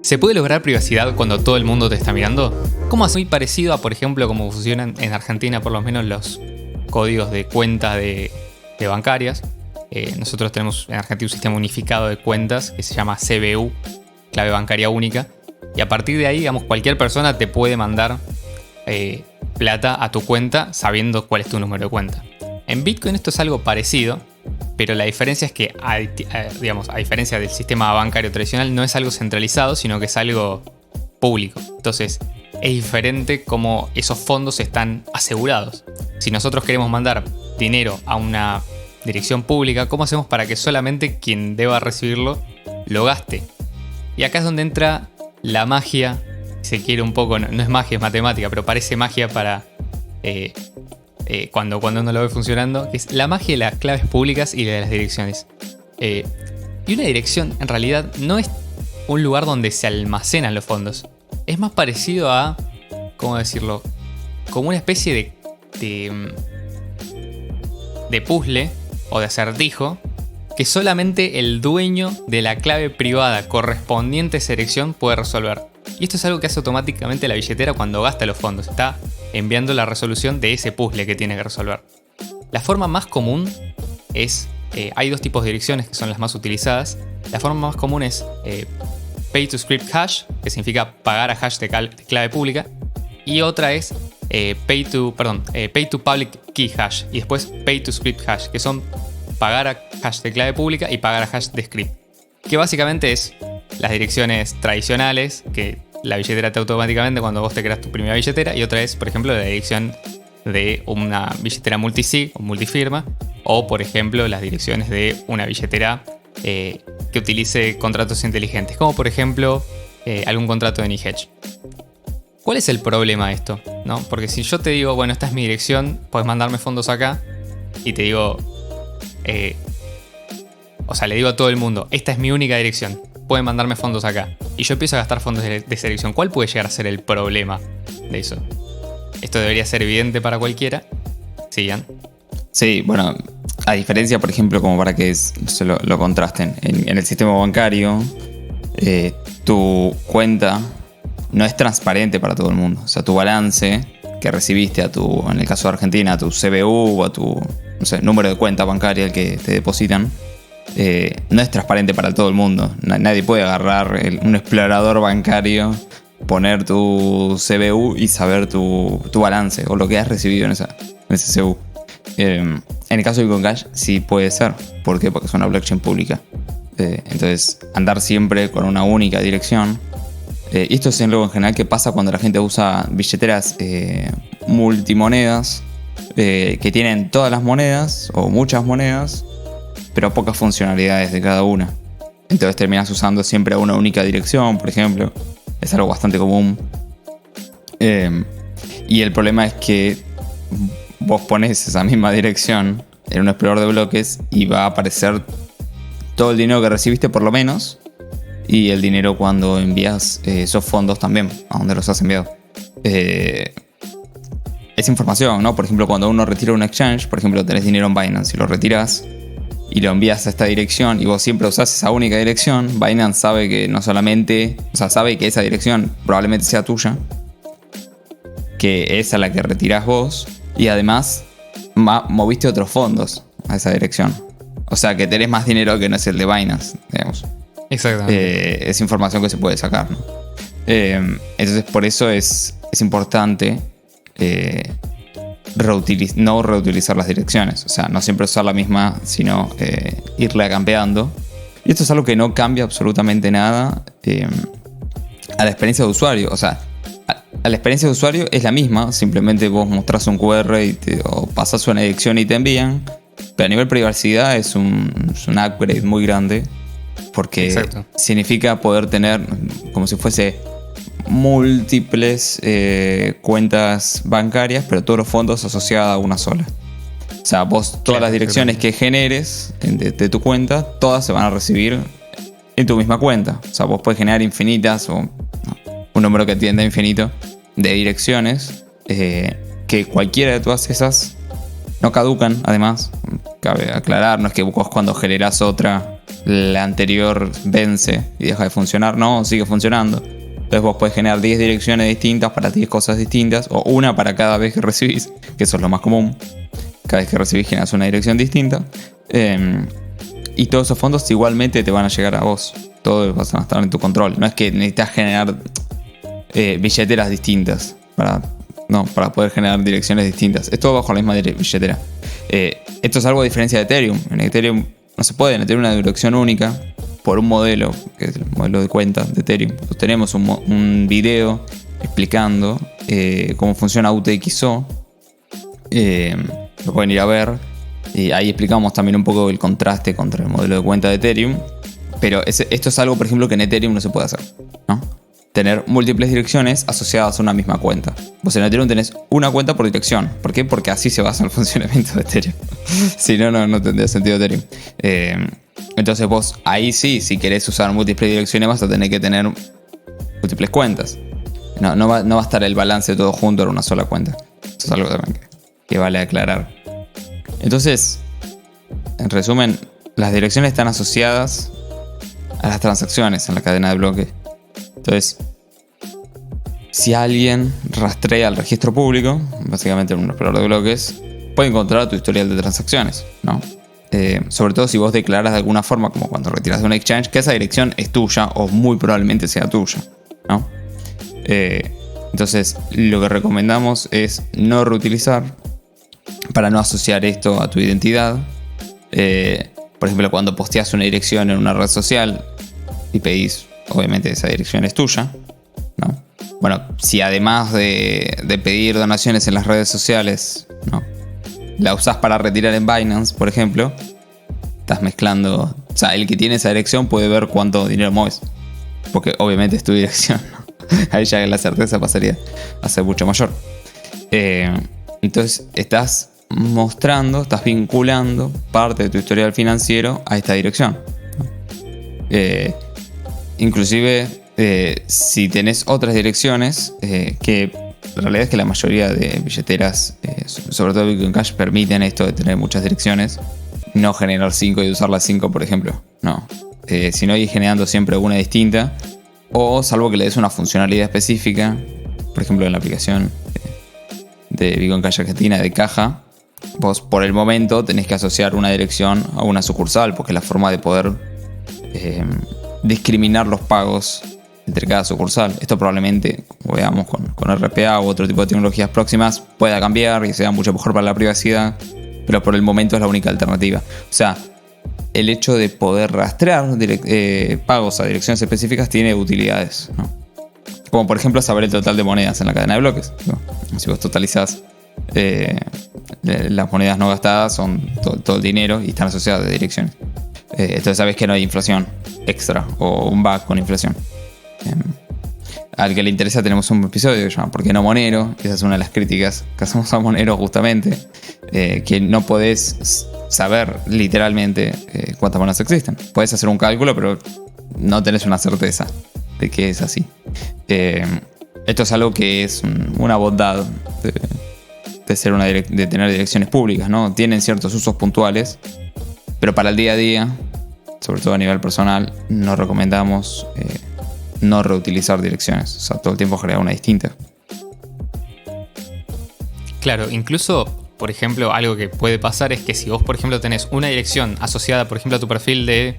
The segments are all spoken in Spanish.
¿Se puede lograr privacidad cuando todo el mundo te está mirando? ¿Cómo es muy parecido a, por ejemplo, cómo funcionan en Argentina por lo menos los códigos de cuenta de bancarias? Nosotros tenemos en Argentina un sistema unificado de cuentas que se llama CBU, clave bancaria única. Y a partir de ahí, digamos, cualquier persona te puede mandar plata a tu cuenta sabiendo cuál es tu número de cuenta. En Bitcoin esto es algo parecido, pero la diferencia es que, digamos, a diferencia del sistema bancario tradicional, no es algo centralizado, sino que es algo público. Entonces, es diferente cómo esos fondos están asegurados. Si nosotros queremos mandar dinero a una dirección pública, ¿cómo hacemos para que solamente quien deba recibirlo lo gaste? Y acá es donde entra la magia, si se quiere un poco, no es magia, es matemática, pero parece magia para cuando uno lo ve funcionando, que es la magia de las claves públicas y de las direcciones. Y una dirección en realidad no es un lugar donde se almacenan los fondos. Es más parecido a, ¿cómo decirlo? Como una especie de puzzle o de acertijo que solamente el dueño de la clave privada correspondiente a esa dirección puede resolver. Y esto es algo que hace automáticamente la billetera cuando gasta los fondos. Está enviando la resolución de ese puzzle que tiene que resolver. La forma más común es... hay dos tipos de direcciones que son las más utilizadas. La forma más común es Pay to Script Hash, que significa pagar a hash de clave pública. Y otra es Pay to Public Key Hash. Y después Pay to Script Hash, que son pagar a hash de clave pública y pagar a hash de script. Que básicamente es las direcciones tradicionales que la billetera te automáticamente cuando vos te creas tu primera billetera. Y otra es, por ejemplo, la dirección de una billetera multisig o multifirma. O, por ejemplo, las direcciones de una billetera que utilice contratos inteligentes. Como, por ejemplo, algún contrato de NiHedge. ¿Cuál es el problema de esto? ¿No? Porque si yo te digo, bueno, esta es mi dirección, puedes mandarme fondos acá. Y te digo... le digo a todo el mundo, esta es mi única dirección, pueden mandarme fondos acá. Y yo empiezo a gastar fondos de esa dirección. ¿Cuál puede llegar a ser el problema de eso? Esto debería ser evidente para cualquiera. ¿Sí, Ian? Sí, bueno, a diferencia, por ejemplo, como para que se lo contrasten, en el sistema bancario, tu cuenta no es transparente para todo el mundo. O sea, tu balance que recibiste en el caso de Argentina, a tu CBU o a tu número de cuenta bancaria, el que te depositan, no es transparente para todo el mundo. Nadie puede agarrar un explorador bancario, poner tu CBU y saber tu balance o lo que has recibido en ese CBU. En el caso de Bitcoin Cash sí puede ser. ¿Por qué? Porque es una blockchain pública. Entonces, andar siempre con una única dirección. Y esto es algo en general que pasa cuando la gente usa billeteras multimonedas, que tienen todas las monedas o muchas monedas, pero pocas funcionalidades de cada una. Entonces terminas usando siempre una única dirección, por ejemplo. Es algo bastante común. Y el problema es que vos pones esa misma dirección en un explorador de bloques y va a aparecer todo el dinero que recibiste por lo menos, y el dinero cuando envías esos fondos también, a donde los has enviado. Es información, ¿no? Por ejemplo, cuando uno retira un exchange, por ejemplo, tenés dinero en Binance y lo retiras y lo envías a esta dirección y vos siempre usás esa única dirección, Binance sabe que no solamente, sabe que esa dirección probablemente sea tuya, que es a la que retirás vos, y además moviste otros fondos a esa dirección. O sea, que tenés más dinero que no es el de Binance, digamos. Exactamente. Es información que se puede sacar, ¿no? Entonces, por eso es importante no reutilizar las direcciones. O sea, no siempre usar la misma, sino irla cambiando. Y esto es algo que no cambia absolutamente nada a la experiencia de usuario. O sea, a la experiencia de usuario es la misma. Simplemente vos mostrás un QR o pasás una dirección y te envían. Pero a nivel privacidad es un upgrade muy grande. Porque Exacto. Significa poder tener como si fuese múltiples cuentas bancarias, pero todos los fondos asociados a una sola. O sea, vos todas las direcciones que generes de tu cuenta, todas se van a recibir en tu misma cuenta. O sea, vos puedes generar infinitas o un número que tienda a infinito de direcciones, que cualquiera de todas esas no caducan, además. Cabe aclarar, no es que vos cuando generás otra la anterior vence y deja de funcionar. No, sigue funcionando. Entonces vos podés generar 10 direcciones distintas para 10 cosas distintas, o una para cada vez que recibís, que eso es lo más común. Cada vez que recibís generas una dirección distinta. Y todos esos fondos igualmente te van a llegar a vos. Todos van a estar en tu control. No es que necesitas generar billeteras distintas para poder generar direcciones distintas. Es todo bajo la misma billetera. Esto es algo a diferencia de Ethereum. En Ethereum no se puede tener una dirección única por un modelo, que es el modelo de cuenta de Ethereum. Nosotros tenemos un video explicando cómo funciona UTXO. Lo pueden ir a ver. Y ahí explicamos también un poco el contraste contra el modelo de cuenta de Ethereum. Pero esto es algo, por ejemplo, que en Ethereum no se puede hacer, ¿no? Tener múltiples direcciones asociadas a una misma cuenta. Vos en Ethereum tenés una cuenta por dirección. ¿Por qué? Porque así se basa el funcionamiento de Ethereum. Si no, no tendría sentido Ethereum. Entonces vos ahí sí, si querés usar múltiples direcciones, vas a tener que tener múltiples cuentas. No va a estar el balance todo junto en una sola cuenta. Eso es algo también que vale aclarar. Entonces, en resumen, las direcciones están asociadas a las transacciones en la cadena de bloques. Entonces, si alguien rastrea el registro público, básicamente un explorador de bloques, puede encontrar tu historial de transacciones, ¿no? Sobre todo si vos declaras de alguna forma, como cuando retiras de una exchange, que esa dirección es tuya o muy probablemente sea tuya, ¿no? Entonces, lo que recomendamos es no reutilizar para no asociar esto a tu identidad. Por ejemplo, cuando posteas una dirección en una red social y pedís, obviamente esa dirección es tuya, ¿no? Bueno, si además de pedir donaciones en las redes sociales, ¿no?, la usás para retirar en Binance, por ejemplo, estás mezclando. O sea, el que tiene esa dirección puede ver cuánto dinero mueves, porque obviamente es tu dirección, ¿no? Ahí ya la certeza pasaría a ser mucho mayor. Entonces estás vinculando parte de tu historial financiero a esta dirección, ¿no? Inclusive si tenés otras direcciones, que la realidad es que la mayoría de billeteras, sobre todo Bitcoin Cash, permiten esto de tener muchas direcciones, no generar 5 y usar las 5, por ejemplo, no, sino ir generando siempre una distinta, o salvo que le des una funcionalidad específica. Por ejemplo, en la aplicación de Bitcoin Cash Argentina de caja, vos por el momento tenés que asociar una dirección a una sucursal, porque es la forma de poder discriminar los pagos entre cada sucursal. Esto probablemente, como veamos con RPA u otro tipo de tecnologías próximas, pueda cambiar y sea mucho mejor para la privacidad, pero por el momento es la única alternativa. O sea, el hecho de poder rastrear pagos a direcciones específicas tiene utilidades, ¿no? Como por ejemplo saber el total de monedas en la cadena de bloques, ¿no? Si vos totalizás las monedas no gastadas, son todo el dinero y están asociadas a direcciones. Entonces sabes que no hay inflación extra o un bug con inflación. Al que le interesa, tenemos un episodio que se llama ¿Por qué no Monero? Esa es una de las críticas que hacemos a Monero, justamente, que no podés saber literalmente cuántas monedas existen. Podés hacer un cálculo, pero no tenés una certeza de que es así. Esto es algo que es una bondad de tener direcciones públicas, ¿no? Tienen ciertos usos puntuales, pero para el día a día, sobre todo a nivel personal, no recomendamos no reutilizar direcciones. O sea, todo el tiempo crear una distinta. Claro, incluso, por ejemplo, algo que puede pasar es que si vos, por ejemplo, tenés una dirección asociada, por ejemplo, a tu perfil de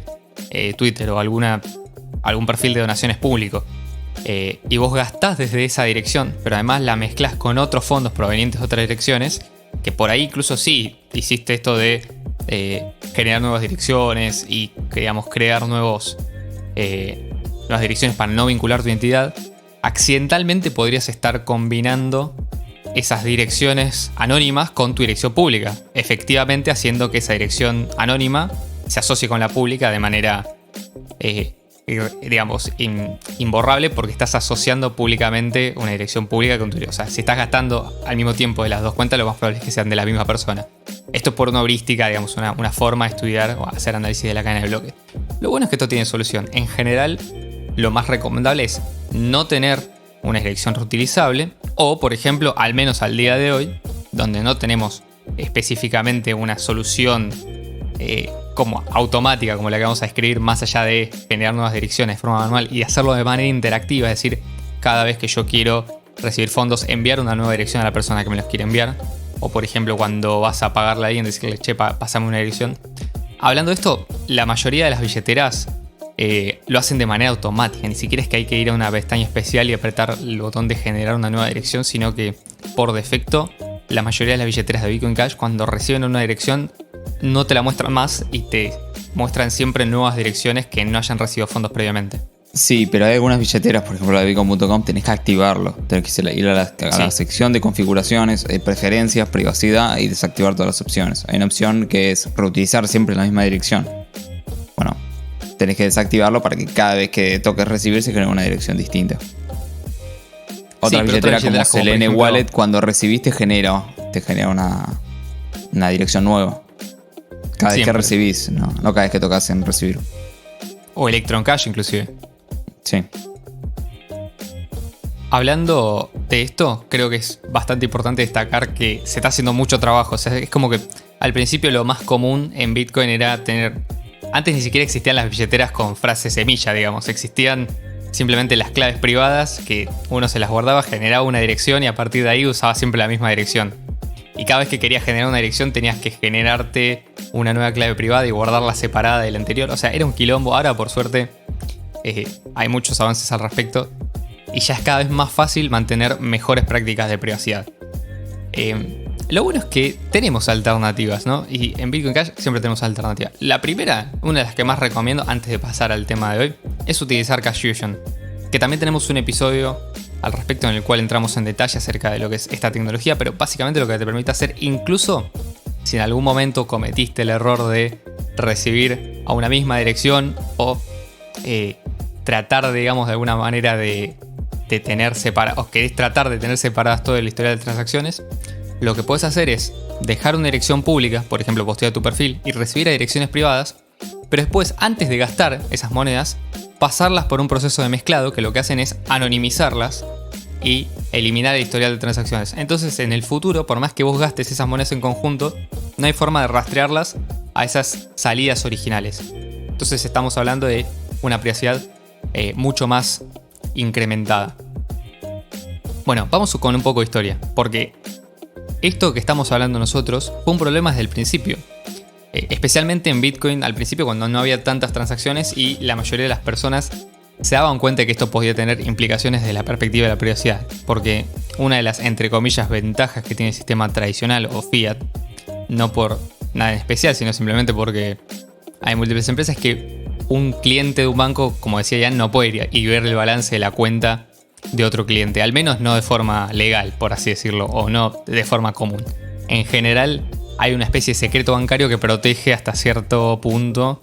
Twitter o algún perfil de donaciones público, y vos gastás desde esa dirección, pero además la mezclas con otros fondos provenientes de otras direcciones, que por ahí incluso sí hiciste esto de generar nuevas direcciones y, digamos, crear nuevas direcciones para no vincular tu identidad, accidentalmente podrías estar combinando esas direcciones anónimas con tu dirección pública, efectivamente haciendo que esa dirección anónima se asocie con la pública de manera, digamos, imborrable, porque estás asociando públicamente una dirección pública con tu dirección. O sea, si estás gastando al mismo tiempo de las dos cuentas, lo más probable es que sean de la misma persona. Esto es por una heurística, digamos, una forma de estudiar o hacer análisis de la cadena de bloques. Lo bueno es que esto tiene solución. En general, lo más recomendable es no tener una dirección reutilizable, o, por ejemplo, al menos al día de hoy, donde no tenemos específicamente una solución como automática, como la que vamos a escribir, más allá de generar nuevas direcciones de forma manual y hacerlo de manera interactiva, es decir, cada vez que yo quiero recibir fondos, enviar una nueva dirección a la persona que me los quiere enviar. O por ejemplo, cuando vas a pagarle a alguien, decirle, che, pasame una dirección. Hablando de esto, la mayoría de las billeteras lo hacen de manera automática. Ni siquiera es que hay que ir a una pestaña especial y apretar el botón de generar una nueva dirección, sino que por defecto, la mayoría de las billeteras de Bitcoin Cash, cuando reciben una dirección, no te la muestran más y te muestran siempre nuevas direcciones que no hayan recibido fondos previamente. Sí, pero hay algunas billeteras, por ejemplo la de bitcoin.com, tenés que activarlo. Tenés que ir a la sección de configuraciones, preferencias, privacidad y desactivar todas las opciones. Hay una opción que es reutilizar siempre la misma dirección. Bueno, tenés que desactivarlo para que cada vez que toques recibir se genere una dirección distinta. Otra billetera como Selene Wallet, cuando recibís te genera una dirección nueva. Cada vez que recibís, no cada vez que tocas en recibir. O Electron Cash inclusive. Sí. Hablando de esto, creo que es bastante importante destacar que se está haciendo mucho trabajo. O sea, es como que al principio lo más común en Bitcoin era tener... Antes ni siquiera existían las billeteras con frase semilla, digamos. Existían simplemente las claves privadas que uno se las guardaba, generaba una dirección y a partir de ahí usaba siempre la misma dirección. Y cada vez que querías generar una dirección tenías que generarte una nueva clave privada y guardarla separada de la anterior. O sea, era un quilombo. Ahora, por suerte, hay muchos avances al respecto y ya es cada vez más fácil mantener mejores prácticas de privacidad. Lo bueno es que tenemos alternativas, ¿no? Y en Bitcoin Cash siempre tenemos alternativas. La primera, una de las que más recomiendo antes de pasar al tema de hoy, es utilizar Cash Fusion, que también tenemos un episodio al respecto en el cual entramos en detalle acerca de lo que es esta tecnología, pero básicamente lo que te permite hacer, incluso si en algún momento cometiste el error de recibir a una misma dirección o tratar, digamos, de alguna manera de tener separadas, o querés tratar de tener separadas todo el historial de transacciones, lo que puedes hacer es dejar una dirección pública, por ejemplo, postear tu perfil y recibir a direcciones privadas, pero después, antes de gastar esas monedas, pasarlas por un proceso de mezclado que lo que hacen es anonimizarlas y eliminar el historial de transacciones. Entonces, en el futuro, por más que vos gastes esas monedas en conjunto, no hay forma de rastrearlas a esas salidas originales. Entonces, estamos hablando de una privacidad mucho más incrementada. Bueno, vamos con un poco de historia, porque esto que estamos hablando nosotros fue un problema desde el principio. Especialmente en Bitcoin al principio, cuando no había tantas transacciones y la mayoría de las personas se daban cuenta de que esto podía tener implicaciones desde la perspectiva de la privacidad. Porque una de las, entre comillas, ventajas que tiene el sistema tradicional o fiat, no por nada en especial, sino simplemente porque hay múltiples empresas, que un cliente de un banco, como decía Ian, no puede ir y ver el balance de la cuenta de otro cliente, al menos no de forma legal, por así decirlo, o no de forma común. En general, hay una especie de secreto bancario que protege hasta cierto punto,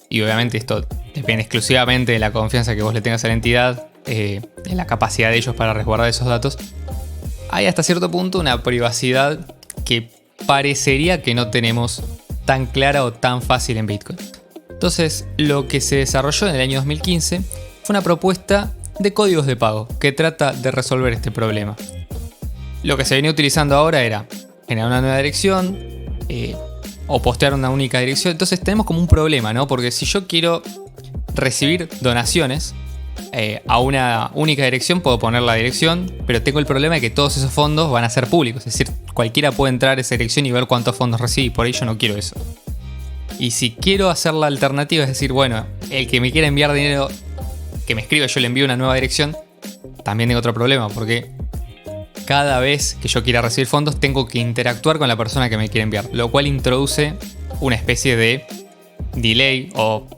y obviamente esto depende exclusivamente de la confianza que vos le tengas a la entidad, de la capacidad de ellos para resguardar esos datos. Hay hasta cierto punto una privacidad que parecería que no tenemos tan clara o tan fácil en Bitcoin. Entonces, lo que se desarrolló en el año 2015 fue una propuesta de códigos de pago que trata de resolver este problema. Lo que se venía utilizando ahora era generar una nueva dirección o postear una única dirección. Entonces tenemos como un problema, ¿no? Porque si yo quiero recibir donaciones a una única dirección, puedo poner la dirección, pero tengo el problema de que todos esos fondos van a ser públicos. Es decir, cualquiera puede entrar a esa dirección y ver cuántos fondos recibí, por ahí yo no quiero eso. Y si quiero hacer la alternativa, es decir, bueno, el que me quiera enviar dinero, que me escriba, yo le envío una nueva dirección, también tengo otro problema, porque cada vez que yo quiera recibir fondos tengo que interactuar con la persona que me quiere enviar, lo cual introduce una especie de delay o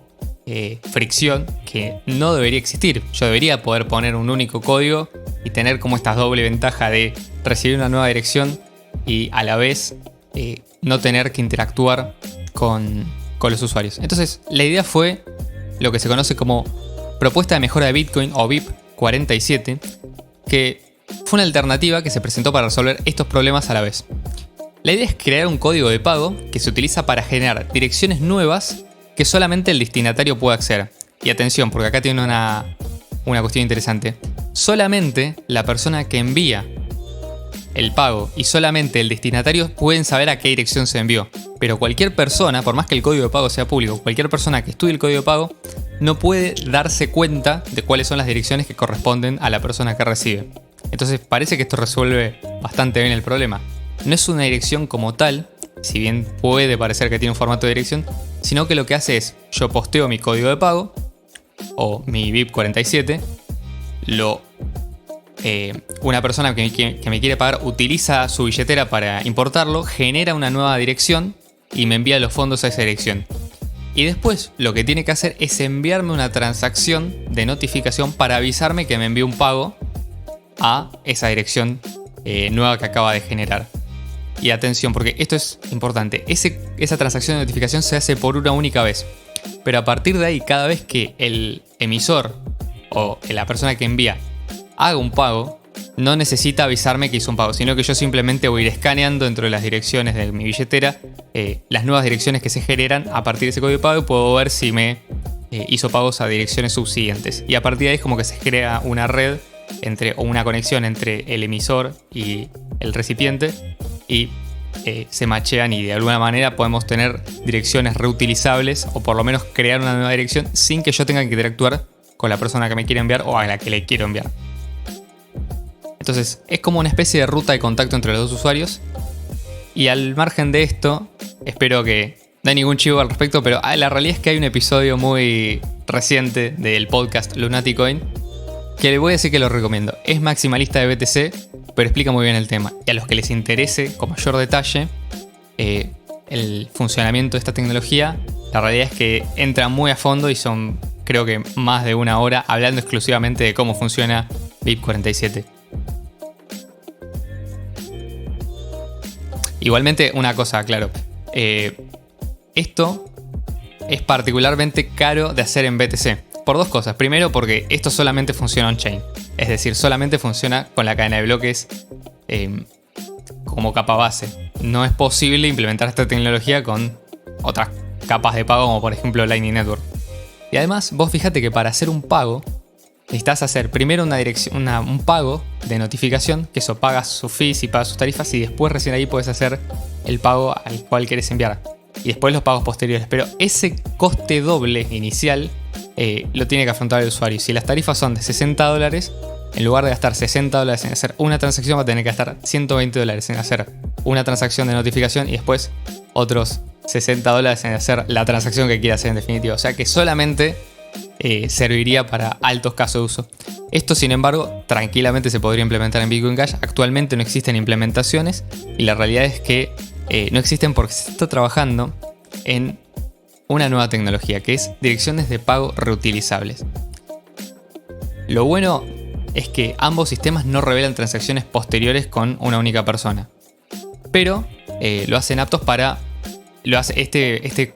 fricción que no debería existir. Yo debería poder poner un único código y tener como esta doble ventaja de recibir una nueva dirección y a la vez no tener que interactuar con los usuarios. Entonces la idea fue lo que se conoce como Propuesta de Mejora de Bitcoin o BIP 47, que fue una alternativa que se presentó para resolver estos problemas a la vez. La idea es crear un código de pago que se utiliza para generar direcciones nuevas que solamente el destinatario puede acceder. Y atención, porque acá tiene una cuestión interesante. Solamente la persona que envía el pago y solamente el destinatario pueden saber a qué dirección se envió. Pero cualquier persona, por más que el código de pago sea público, cualquier persona que estudie el código de pago no puede darse cuenta de cuáles son las direcciones que corresponden a la persona que recibe. Entonces parece que esto resuelve bastante bien el problema. No es una dirección como tal, si bien puede parecer que tiene un formato de dirección, sino que lo que hace es, yo posteo mi código de pago, o mi BIP47, una persona que me quiere pagar utiliza su billetera para importarlo, genera una nueva dirección y me envía los fondos a esa dirección. Y después lo que tiene que hacer es enviarme una transacción de notificación para avisarme que me envió un pago a esa dirección nueva que acaba de generar. Y atención, porque esto es importante, esa transacción de notificación se hace por una única vez. Pero a partir de ahí, cada vez que el emisor o la persona que envía haga un pago, no necesita avisarme que hizo un pago, sino que yo simplemente voy a ir escaneando dentro de las direcciones de mi billetera las nuevas direcciones que se generan a partir de ese código de pago y puedo ver si me hizo pagos a direcciones subsiguientes. Y a partir de ahí es como que se crea una red o una conexión entre el emisor y el recipiente y se machean y de alguna manera podemos tener direcciones reutilizables o por lo menos crear una nueva dirección sin que yo tenga que interactuar con la persona que me quiere enviar o a la que le quiero enviar. Entonces es como una especie de ruta de contacto entre los dos usuarios. Y al margen de esto, espero que no hay ningún chivo al respecto, pero la realidad es que hay un episodio muy reciente del podcast Lunaticoin que le voy a decir que lo recomiendo. Es maximalista de BTC, pero explica muy bien el tema. Y a los que les interese con mayor detalle el funcionamiento de esta tecnología, la realidad es que entra muy a fondo y son, creo que, más de una hora hablando exclusivamente de cómo funciona BIP47. Igualmente, una cosa, claro. Esto es particularmente caro de hacer en BTC. Por dos cosas. Primero, porque esto solamente funciona on-chain. Es decir, solamente funciona con la cadena de bloques como capa base. No es posible implementar esta tecnología con otras capas de pago, como por ejemplo Lightning Network. Y además, vos fíjate que para hacer un pago, necesitas hacer primero un pago de notificación, que eso pagas sus fees y pagas sus tarifas, y después recién ahí puedes hacer el pago al cual querés enviar. Y después los pagos posteriores. Pero ese coste doble inicial lo tiene que afrontar el usuario. Si las tarifas son de $60, en lugar de gastar $60 en hacer una transacción, va a tener que gastar $120 en hacer una transacción de notificación y después otros $60 en hacer la transacción que quiera hacer en definitiva. O sea que solamente serviría para altos casos de uso. Esto, sin embargo, tranquilamente se podría implementar en Bitcoin Cash. Actualmente no existen implementaciones y la realidad es que no existen porque se está trabajando en una nueva tecnología que es direcciones de pago reutilizables. Lo bueno es que ambos sistemas no revelan transacciones posteriores con una única persona, pero lo hacen aptos para... Este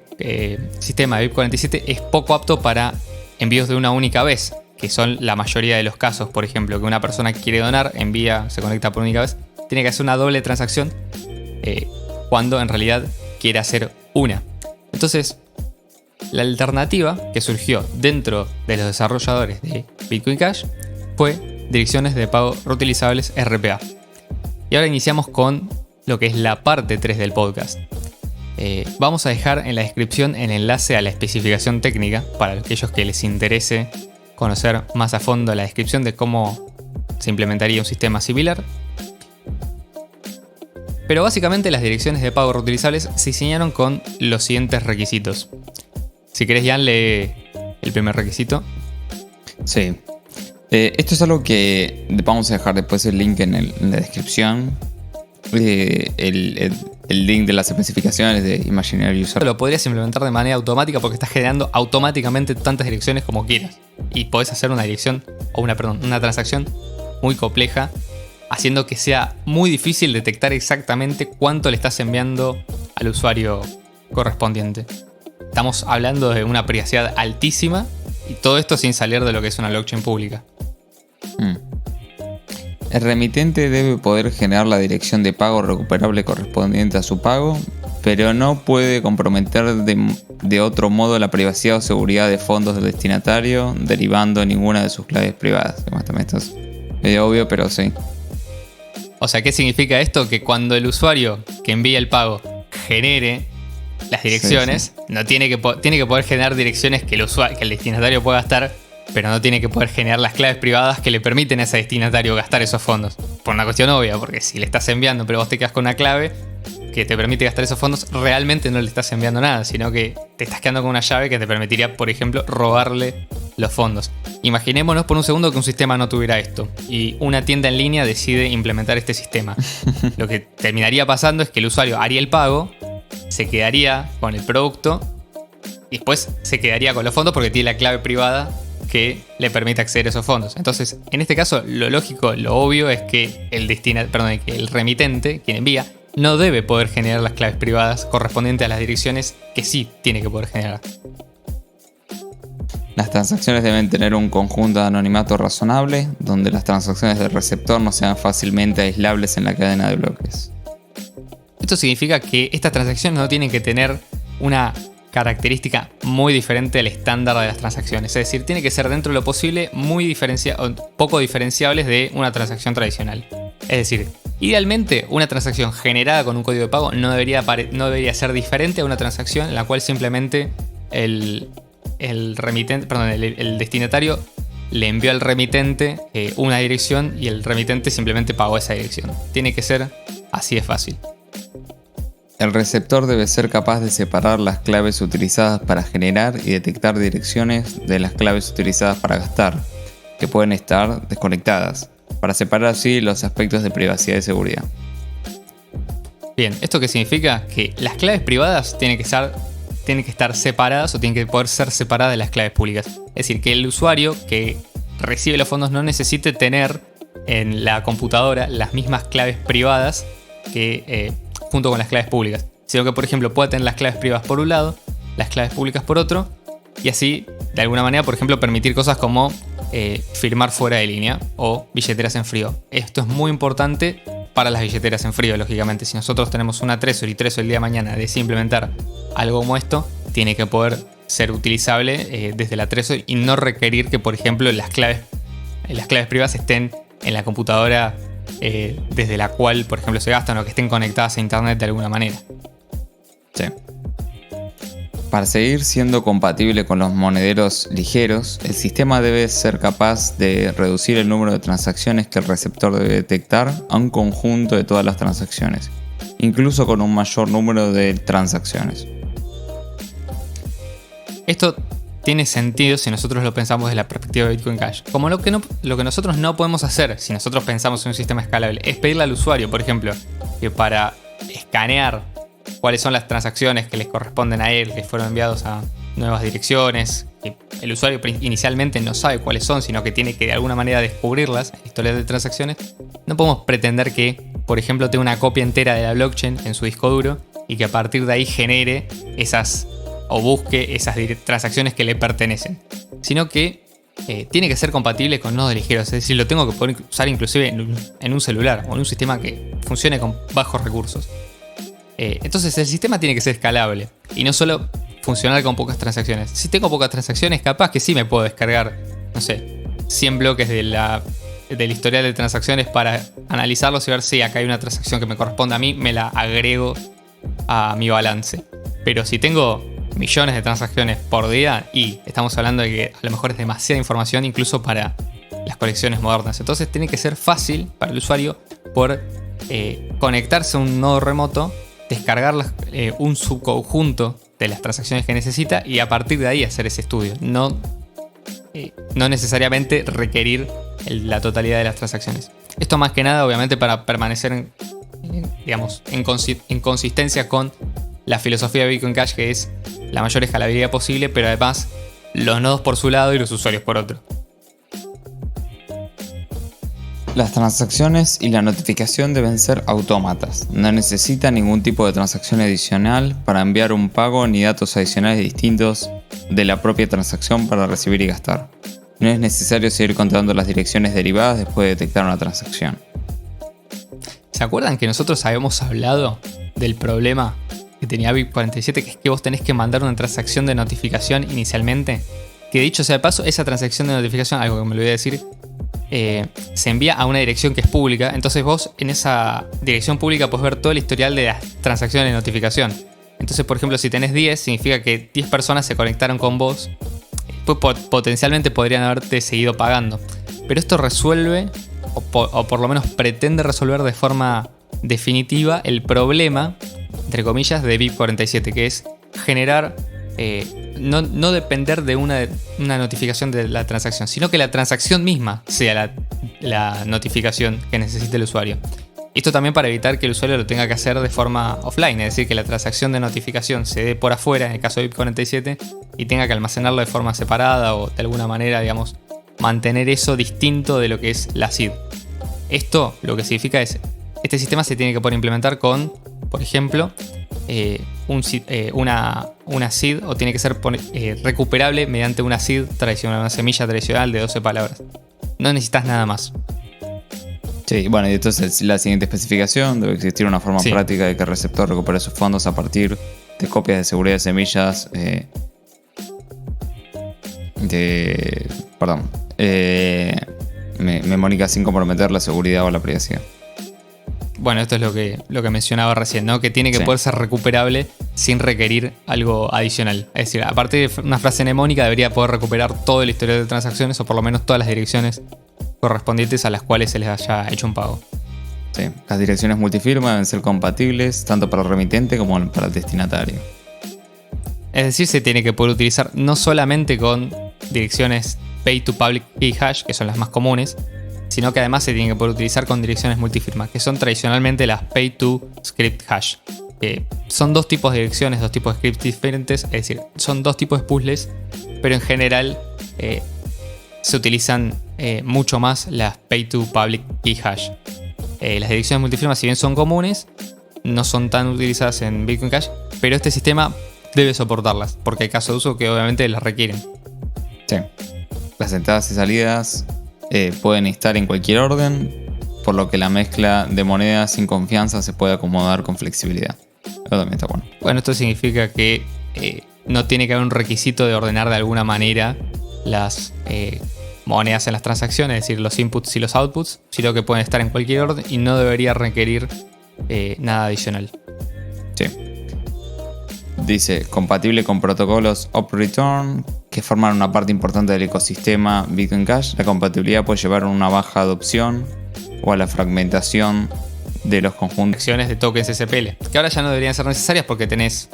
sistema de BIP47 es poco apto para envíos de una única vez, que son la mayoría de los casos. Por ejemplo, que una persona que quiere donar, envía, se conecta por única vez, tiene que hacer una doble transacción cuando en realidad quiere hacer una. Entonces, la alternativa que surgió dentro de los desarrolladores de Bitcoin Cash fue direcciones de pago reutilizables RPA. Y ahora iniciamos con lo que es la parte 3 del podcast. Vamos a dejar en la descripción el enlace a la especificación técnica para aquellos que les interese conocer más a fondo la descripción de cómo se implementaría un sistema similar. Pero básicamente las direcciones de pago reutilizables se diseñaron con los siguientes requisitos. Si querés, Jan, lee el primer requisito. Sí. Esto es algo que vamos a dejar después el link en la descripción. El link de las especificaciones de Imaginary User. Lo podrías implementar de manera automática porque estás generando automáticamente tantas direcciones como quieras. Y podés hacer una transacción muy compleja, haciendo que sea muy difícil detectar exactamente cuánto le estás enviando al usuario correspondiente. Estamos hablando de una privacidad altísima y todo esto sin salir de lo que es una blockchain pública. El remitente debe poder generar la dirección de pago recuperable correspondiente a su pago, pero no puede comprometer de otro modo la privacidad o seguridad de fondos del destinatario, derivando ninguna de sus claves privadas. Esto es medio obvio, pero sí. O sea, ¿qué significa esto? Que cuando el usuario que envía el pago genere las direcciones, no tiene que poder generar direcciones que el destinatario pueda gastar, pero no tiene que poder generar las claves privadas que le permiten a ese destinatario gastar esos fondos. Por una cuestión obvia, porque si le estás enviando pero vos te quedas con una clave que te permite gastar esos fondos, realmente no le estás enviando nada, sino que te estás quedando con una llave que te permitiría, por ejemplo, robarle los fondos. Imaginémonos por un segundo que un sistema no tuviera esto y una tienda en línea decide implementar este sistema. Lo que terminaría pasando es que el usuario haría el pago, se quedaría con el producto y después se quedaría con los fondos porque tiene la clave privada que le permite acceder a esos fondos. Entonces, en este caso, lo lógico, lo obvio es que el remitente, quien envía, no debe poder generar las claves privadas correspondientes a las direcciones que sí tiene que poder generar. Las transacciones deben tener un conjunto de anonimato razonable, donde las transacciones del receptor no sean fácilmente aislables en la cadena de bloques. Esto significa que estas transacciones no tienen que tener una característica muy diferente al estándar de las transacciones. Es decir, tiene que ser dentro de lo posible poco diferenciables de una transacción tradicional. Es decir, idealmente una transacción generada con un código de pago no debería ser diferente a una transacción en la cual simplemente el destinatario le envió al remitente una dirección y el remitente simplemente pagó esa dirección. Tiene que ser así de fácil. El receptor debe ser capaz de separar las claves utilizadas para generar y detectar direcciones de las claves utilizadas para gastar, que pueden estar desconectadas, para separar así los aspectos de privacidad y seguridad. Bien, ¿esto qué significa? Que las claves privadas tienen que estar separadas o tienen que poder ser separadas de las claves públicas. Es decir, que el usuario que recibe los fondos no necesite tener en la computadora las mismas claves privadas que junto con las claves públicas, sino que por ejemplo pueda tener las claves privadas por un lado, las claves públicas por otro, y así de alguna manera, por ejemplo, permitir cosas como firmar fuera de línea o billeteras en frío. Esto es muy importante para las billeteras en frío, lógicamente. Si nosotros tenemos una Trezor y Trezor el día de mañana decide implementar algo como esto, tiene que poder ser utilizable desde la Trezor y no requerir que, por ejemplo, las claves privadas estén en la computadora desde la cual, por ejemplo, se gastan o que estén conectadas a internet de alguna manera. Sí. Para seguir siendo compatible con los monederos ligeros, el sistema debe ser capaz de reducir el número de transacciones que el receptor debe detectar a un conjunto de todas las transacciones, incluso con un mayor número de transacciones. Esto tiene sentido si nosotros lo pensamos desde la perspectiva de Bitcoin Cash. Como lo que nosotros no podemos hacer si nosotros pensamos en un sistema escalable es pedirle al usuario, por ejemplo, que para escanear cuáles son las transacciones que les corresponden a él, que fueron enviados a nuevas direcciones, que el usuario inicialmente no sabe cuáles son, sino que tiene que de alguna manera descubrirlas, historias de transacciones. No podemos pretender que, por ejemplo, tenga una copia entera de la blockchain en su disco duro y que a partir de ahí genere o busque esas transacciones que le pertenecen, sino que tiene que ser compatible con nodos ligeros. Es decir, lo tengo que poder usar inclusive en un celular o en un sistema que funcione con bajos recursos. Entonces el sistema tiene que ser escalable y no solo funcionar con pocas transacciones. Si tengo pocas transacciones, capaz que sí me puedo descargar, 100 bloques del historial de transacciones para analizarlos y ver si acá hay una transacción que me corresponde a mí, me la agrego a mi balance. Pero si tengo millones de transacciones por día, y estamos hablando de que a lo mejor es demasiada información incluso para las colecciones modernas. Entonces tiene que ser fácil para el usuario por conectarse a un nodo remoto, descargar un subconjunto de las transacciones que necesita y a partir de ahí hacer ese estudio. No necesariamente requerir la totalidad de las transacciones. Esto más que nada, obviamente, para permanecer en consistencia con la filosofía de Bitcoin Cash, que es la mayor escalabilidad posible, pero además los nodos por su lado y los usuarios por otro. Las transacciones y la notificación deben ser autómatas. No necesita ningún tipo de transacción adicional para enviar un pago ni datos adicionales distintos de la propia transacción para recibir y gastar. No es necesario seguir contando las direcciones derivadas después de detectar una transacción. ¿Se acuerdan que nosotros habíamos hablado del problema que tenía BIP47, que es que vos tenés que mandar una transacción de notificación inicialmente? Que dicho sea de paso, esa transacción de notificación, algo que me olvidé decir, se envía a una dirección que es pública. Entonces vos en esa dirección pública podés ver todo el historial de las transacciones de notificación. Entonces, por ejemplo, si tenés 10, significa que 10 personas se conectaron con vos. Pues potencialmente podrían haberte seguido pagando. Pero esto resuelve, o por lo menos pretende resolver de forma definitiva, el problema, entre comillas, de BIP47, que es generar, no depender de una notificación de la transacción, sino que la transacción misma sea la notificación que necesite el usuario. Esto también para evitar que el usuario lo tenga que hacer de forma offline, es decir, que la transacción de notificación se dé por afuera, en el caso de BIP47, y tenga que almacenarlo de forma separada o de alguna manera, digamos, mantener eso distinto de lo que es la SID. Esto lo que significa es, este sistema se tiene que poder implementar con, por ejemplo, una SID, o tiene que ser recuperable mediante una SID tradicional, una semilla tradicional de 12 palabras. No necesitas nada más. Sí, bueno, y entonces la siguiente especificación: debe existir una forma práctica de que el receptor recupere sus fondos a partir de copias de seguridad de semillas memóricas sin comprometer la seguridad o la privacidad. Bueno, esto es lo que mencionaba recién, ¿no? Que tiene que poder ser recuperable sin requerir algo adicional. Es decir, a partir de una frase mnemónica debería poder recuperar todo el historial de transacciones, o por lo menos todas las direcciones correspondientes a las cuales se les haya hecho un pago. Sí, las direcciones multifirma deben ser compatibles tanto para el remitente como para el destinatario. Es decir, se tiene que poder utilizar no solamente con direcciones Pay to Public Key Hash, que son las más comunes, sino que además se tiene que poder utilizar con direcciones multifirma, que son tradicionalmente las Pay to Script Hash. Son dos tipos de direcciones, dos tipos de scripts diferentes, es decir, son dos tipos de puzzles, pero en general se utilizan mucho más las Pay to Public Key Hash. Las direcciones multifirma, si bien son comunes, no son tan utilizadas en Bitcoin Cash, pero este sistema debe soportarlas, porque hay casos de uso que obviamente las requieren. Sí. Las entradas y salidas pueden estar en cualquier orden, por lo que la mezcla de monedas sin confianza se puede acomodar con flexibilidad. Eso también está bueno. Bueno, esto significa que no tiene que haber un requisito de ordenar de alguna manera las monedas en las transacciones, es decir, los inputs y los outputs, sino que pueden estar en cualquier orden y no debería requerir nada adicional. Sí. Dice, compatible con protocolos OP-Return que forman una parte importante del ecosistema Bitcoin Cash. La compatibilidad puede llevar a una baja adopción o a la fragmentación de los conjuntos. Acciones de tokens SPL, que ahora ya no deberían ser necesarias porque tenés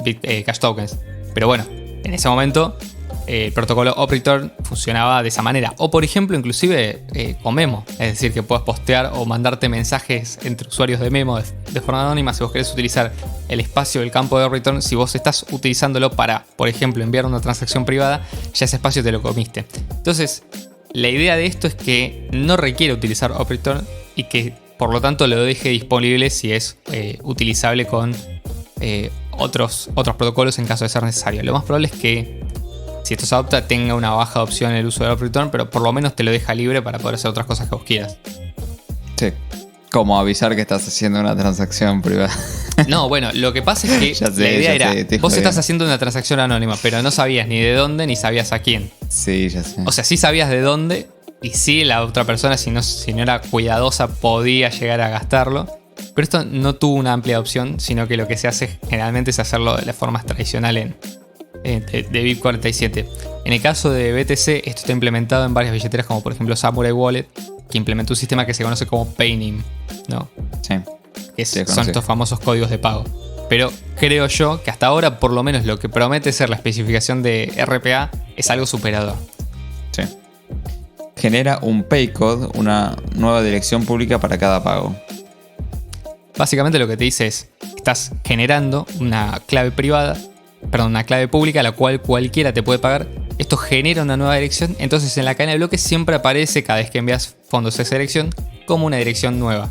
Cash Tokens. Pero bueno, en ese momento el protocolo OP-Return funcionaba de esa manera. O por ejemplo, inclusive con Memo. Es decir, que puedas postear o mandarte mensajes entre usuarios de Memo de forma anónima. Si vos querés utilizar el espacio del campo de OP-Return, si vos estás utilizándolo para, por ejemplo, enviar una transacción privada, ya ese espacio te lo comiste. Entonces, la idea de esto es que no requiere utilizar OP-Return y que por lo tanto lo deje disponible si es utilizable con otros protocolos en caso de ser necesario. Lo más probable es que, si esto se adopta, tenga una baja adopción en el uso del OP-Return, pero por lo menos te lo deja libre para poder hacer otras cosas que vos quieras. Sí. Como avisar que estás haciendo una transacción privada. No, bueno, lo que pasa es que la idea era, vos estás haciendo una transacción anónima, pero no sabías ni de dónde ni sabías a quién. Sí, ya sé. O sea, sí sabías de dónde, y sí la otra persona, si no era cuidadosa, podía llegar a gastarlo. Pero esto no tuvo una amplia adopción, sino que lo que se hace generalmente es hacerlo de las formas tradicionales de BIP47. En el caso de BTC, esto está implementado en varias billeteras, como por ejemplo Samurai Wallet, que implementó un sistema que se conoce como Paynim, ¿no? Sí. Son estos famosos códigos de pago. Pero creo yo que hasta ahora, por lo menos lo que promete ser la especificación de RPA, es algo superador. Sí. Genera un paycode, una nueva dirección pública para cada pago. Básicamente lo que te dice es, estás generando una clave una clave pública a la cual cualquiera te puede pagar. Esto genera una nueva dirección, entonces en la cadena de bloques siempre aparece cada vez que envías fondos a esa dirección como una dirección nueva,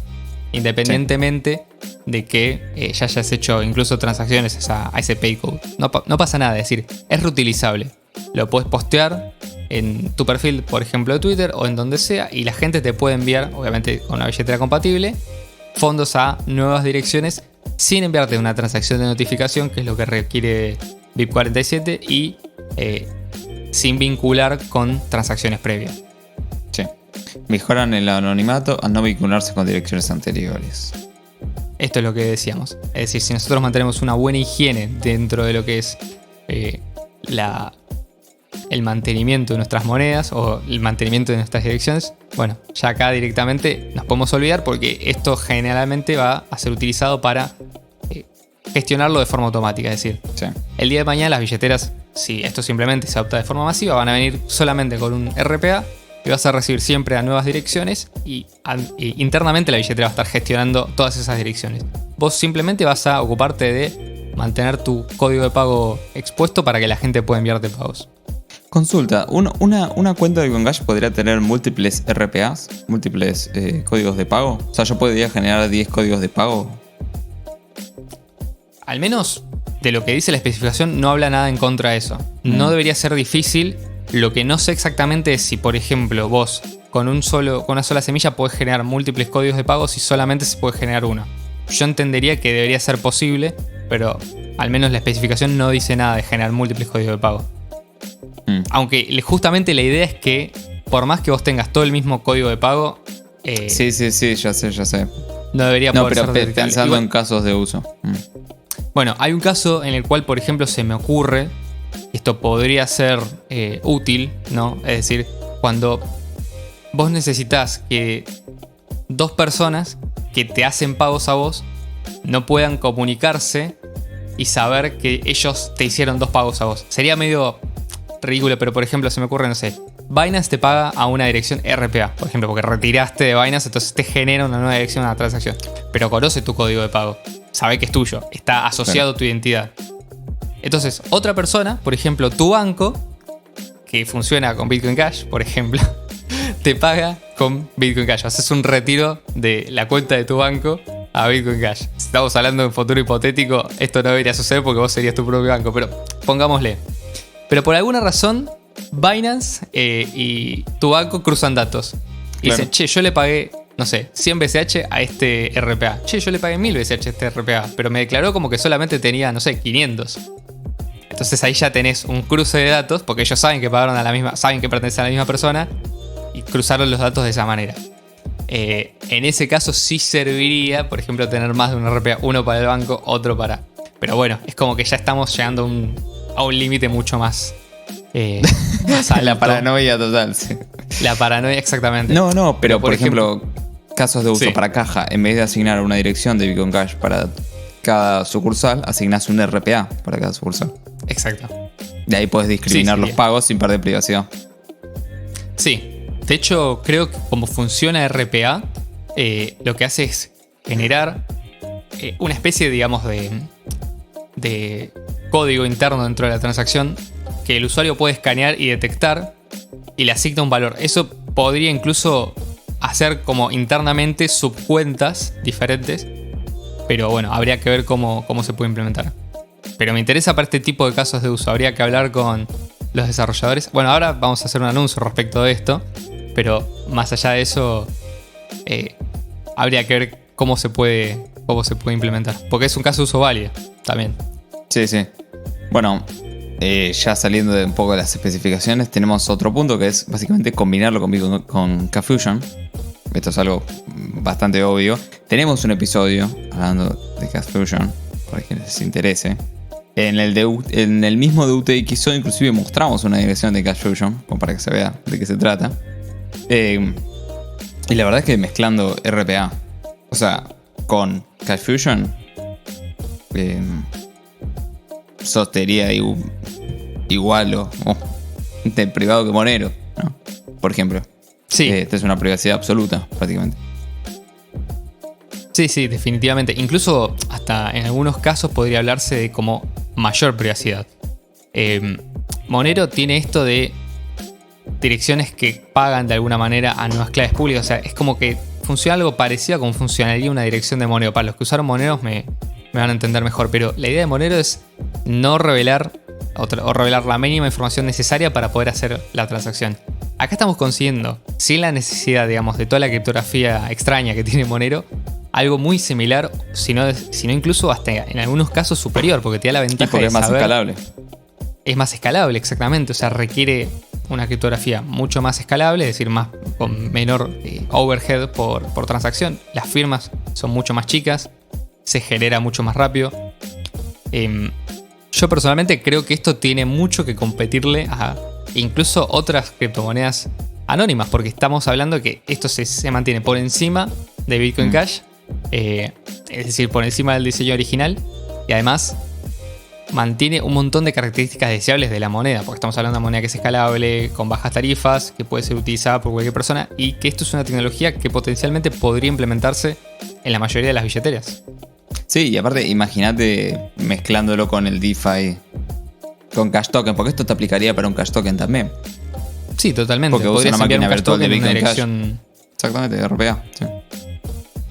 independientemente de que ya hayas hecho incluso transacciones a ese paycode. No pasa nada, es decir, es reutilizable. Lo puedes postear en tu perfil, por ejemplo, de Twitter o en donde sea, y la gente te puede enviar, obviamente con una billetera compatible, fondos a nuevas direcciones sin enviarte una transacción de notificación, que es lo que requiere BIP47, y sin vincular con transacciones previas. Sí. Mejoran el anonimato al no vincularse con direcciones anteriores. Esto es lo que decíamos. Es decir, si nosotros mantenemos una buena higiene dentro de lo que es el mantenimiento de nuestras monedas o el mantenimiento de nuestras direcciones, bueno, ya acá directamente nos podemos olvidar porque esto generalmente va a ser utilizado para gestionarlo de forma automática. Es decir, Sí. el día de mañana las billeteras, si esto simplemente se adopta de forma masiva, van a venir solamente con un RPA y vas a recibir siempre a nuevas direcciones y internamente la billetera va a estar gestionando todas esas direcciones. Vos simplemente vas a ocuparte de mantener tu código de pago expuesto para que la gente pueda enviarte pagos. Consulta, una cuenta de Bitcoin Cash podría tener múltiples RPAs, múltiples códigos de pago. O sea, yo podría generar 10 códigos de pago. Al menos de lo que dice la especificación no habla nada en contra de eso. No debería ser difícil. Lo que no sé exactamente es si, por ejemplo, vos con una sola semilla podés generar múltiples códigos de pago si solamente se puede generar uno. Yo entendería que debería ser posible, pero al menos la especificación no dice nada de generar múltiples códigos de pago. Aunque justamente la idea es que por más que vos tengas todo el mismo código de pago, Sí, ya sé. no debería No, poder pero ser detectable. pensando Igual, en casos de uso. bueno, hay un caso en el cual, por ejemplo, se me ocurre, esto podría ser útil, ¿no? Es decir, cuando vos necesitas que dos personas que te hacen pagos a vos no puedan comunicarse y saber que ellos te hicieron dos pagos a vos. Sería medio ridículo, pero por ejemplo se me ocurre, no sé, Binance te paga a una dirección RPA, por ejemplo, porque retiraste de Binance, entonces te genera una nueva dirección a la transacción. Pero conoce tu código de pago, sabe que es tuyo, está asociado a tu identidad. Entonces, otra persona, por ejemplo, tu banco, que funciona con Bitcoin Cash, por ejemplo, te paga con Bitcoin Cash. Haces un retiro de la cuenta de tu banco a Bitcoin Cash. Si estamos hablando de un futuro hipotético, esto no debería suceder porque vos serías tu propio banco, pero pongámosle. Pero por alguna razón, Binance y tu banco cruzan datos. Y Claro. dicen, che, yo le pagué, no sé, 100 BCH a este RPA. Che, yo le pagué 1000 BCH a este RPA, pero me declaró como que solamente tenía, no sé, 500. Entonces ahí ya tenés un cruce de datos, porque ellos saben que pagaron a la misma, saben que pertenecen a la misma persona, y cruzaron los datos de esa manera. En ese caso sí serviría, por ejemplo, tener más de un RPA, uno para el banco, otro para... Pero bueno, es como que ya estamos llegando a un límite mucho más, más alto. La paranoia total, sí. La paranoia, exactamente. No, pero por ejemplo, casos de uso Sí. para caja, en vez de asignar una dirección de Bitcoin Cash para cada sucursal, asignás un RPA para cada sucursal. Exacto. De ahí podés discriminar Sí, los sería. pagos sin perder privacidad. Sí. De hecho, creo que como funciona RPA, lo que hace es generar una especie, digamos, de código interno dentro de la transacción que el usuario puede escanear y detectar y le asigna un valor. Eso podría incluso hacer como internamente subcuentas diferentes, pero bueno, habría que ver cómo se puede implementar. Pero me interesa para este tipo de casos de uso. Habría que hablar con los desarrolladores. Bueno, ahora vamos a hacer un anuncio respecto de esto, pero más allá de eso, habría que ver cómo se puede implementar. Porque es un caso de uso válido también. Sí. Bueno, ya saliendo de un poco de las especificaciones, tenemos otro punto que es básicamente combinarlo con KFusion. Esto es algo bastante obvio. Tenemos un episodio hablando de KFusion, para quienes les interese. En el mismo de UTXO inclusive mostramos una dirección de KFusion, como para que se vea de qué se trata. Y la verdad es que mezclando RPA, o sea, con KFusion, sostería igual o de privado que Monero, ¿no? Por ejemplo. Sí. Esta es una privacidad absoluta, prácticamente. Sí, definitivamente. Incluso hasta en algunos casos podría hablarse de como mayor privacidad. Monero tiene esto de direcciones que pagan de alguna manera a nuevas claves públicas. O sea, es como que funciona algo parecido a como funcionaría una dirección de Monero. Para los que usaron Monero me van a entender mejor. Pero la idea de Monero es no revelar o revelar la mínima información necesaria para poder hacer la transacción. Acá estamos consiguiendo, sin la necesidad, digamos, de toda la criptografía extraña que tiene Monero, algo muy similar, si no incluso hasta en algunos casos superior, porque te da la ventaja Y porque de es más saber... escalable. Es más escalable, exactamente. O sea, requiere una criptografía mucho más escalable, es decir, con menor overhead por transacción. Las firmas son mucho más chicas, se genera mucho más rápido. Yo personalmente creo que esto tiene mucho que competirle a incluso otras criptomonedas anónimas, porque estamos hablando que esto se mantiene por encima de Bitcoin Cash, es decir, por encima del diseño original, y además mantiene un montón de características deseables de la moneda, porque estamos hablando de una moneda que es escalable, con bajas tarifas, que puede ser utilizada por cualquier persona, y que esto es una tecnología que potencialmente podría implementarse en la mayoría de las billeteras. Sí, y aparte, imagínate mezclándolo con el DeFi, con Cash Token, porque esto te aplicaría para un Cash Token también. Sí, totalmente. Porque usa una máquina virtual de Bitcoin Cash. Exactamente, de RPA. Sí.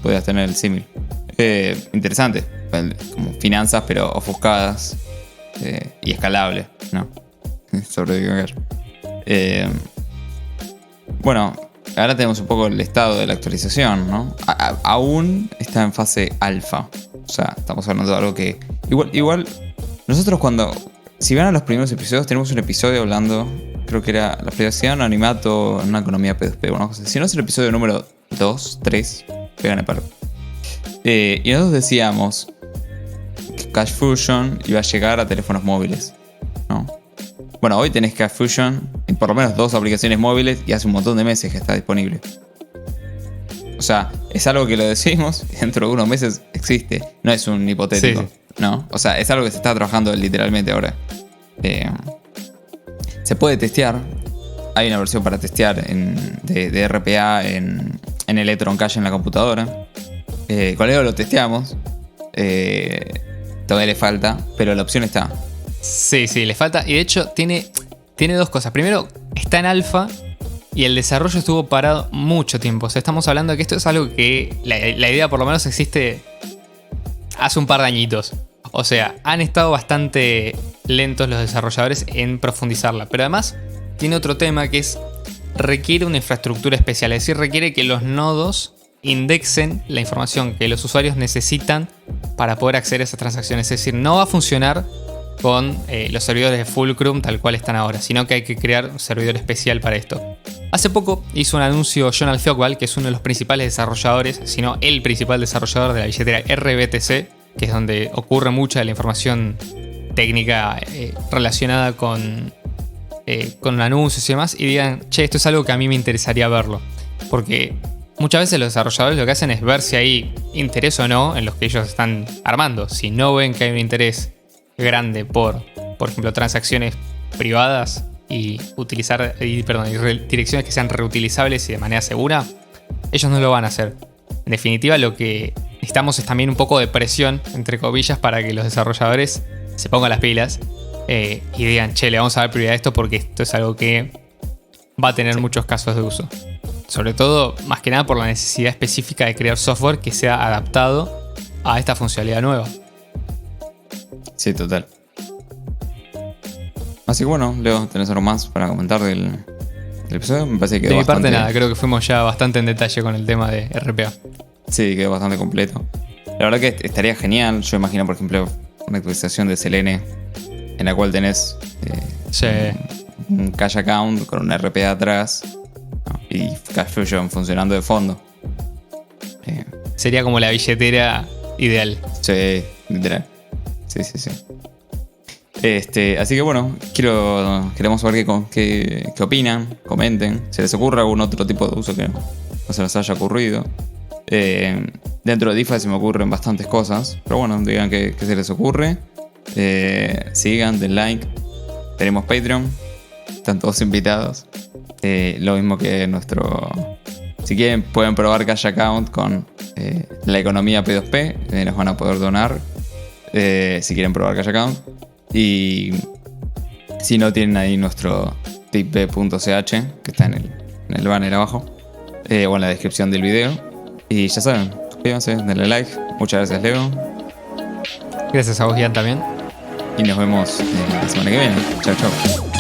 Podrías tener el símil. Interesante. Como finanzas, pero ofuscadas y escalable, ¿no? Sobre Bitcoin Cash. Bueno, ahora tenemos un poco el estado de la actualización, ¿no? Aún está en fase alfa. O sea, estamos hablando de algo que... Igual nosotros si van a los primeros episodios, tenemos un episodio hablando... Creo que era la privacidad, un animato en una economía P2P, una cosa así. Si no es el episodio número 2, 3, pegan el palo. Y nosotros decíamos que Cash Fusion iba a llegar a teléfonos móviles, ¿no? Bueno, hoy tenés Cash Fusion en por lo menos 2 aplicaciones móviles y hace un montón de meses que está disponible. O sea, es algo que lo decimos y dentro de unos meses existe. No es un hipotético, sí. ¿No? O sea, es algo que se está trabajando literalmente ahora. Se puede testear. Hay una versión para testear de RPA en Electron Cash en la computadora. Con eso lo testeamos. Todavía le falta, pero la opción está. Sí, le falta. Y de hecho tiene 2 cosas. Primero, está en alfa y el desarrollo estuvo parado mucho tiempo. O sea, estamos hablando de que esto es algo que la idea por lo menos existe hace un par de añitos. O sea, han estado bastante lentos los desarrolladores en profundizarla. Pero además tiene otro tema que requiere una infraestructura especial. Es decir, requiere que los nodos indexen la información que los usuarios necesitan para poder acceder a esas transacciones. Es decir, no va a funcionar con los servidores de Fulcrum tal cual están ahora, sino que hay que crear un servidor especial para esto. Hace poco hizo un anuncio Jonal Theobald, que es uno de los principales desarrolladores, si no el principal desarrollador de la billetera RBTC, que es donde ocurre mucha de la información técnica relacionada con anuncios y demás, y digan, che, esto es algo que a mí me interesaría verlo. Porque muchas veces los desarrolladores lo que hacen es ver si hay interés o no en los que ellos están armando. Si no ven que hay un interés grande por ejemplo, transacciones privadas y direcciones que sean reutilizables y de manera segura, ellos no lo van a hacer. En definitiva, lo que necesitamos es también un poco de presión, entre comillas, para que los desarrolladores se pongan las pilas y digan, che, le vamos a dar prioridad a esto porque esto es algo que va a tener muchos casos de uso. Sobre todo, más que nada, por la necesidad específica de crear software que sea adaptado a esta funcionalidad nueva. Sí, total. Así que bueno, Leo, ¿tenés algo más para comentar del episodio? Me parece que quedó bastante... De mi parte nada, creo que fuimos ya bastante en detalle con el tema de RPA. Sí, quedó bastante completo. La verdad que estaría genial. Yo imagino, por ejemplo, una actualización de Selene en la cual tenés un cash account con un RPA atrás, ¿no? Y Cash Fusion funcionando de fondo. Sería como la billetera ideal. Sí, literal. Sí. Así que bueno, queremos saber qué opinan, comenten. Si les ocurre algún otro tipo de uso que no se les haya ocurrido. Dentro de DeFi se me ocurren bastantes cosas, pero bueno, digan qué se les ocurre. Sigan, den like. Tenemos Patreon, están todos invitados. Lo mismo que nuestro... Si quieren pueden probar Cash Account con la economía P2P, nos van a poder donar si quieren probar Cash Account. Y si no, tienen ahí nuestro tip.ch que está en el banner abajo o en la descripción del video. Y ya saben, suscríbanse, denle like. Muchas gracias, Leo. Gracias a vos, Ian, también. Y nos vemos la semana que viene. Chao.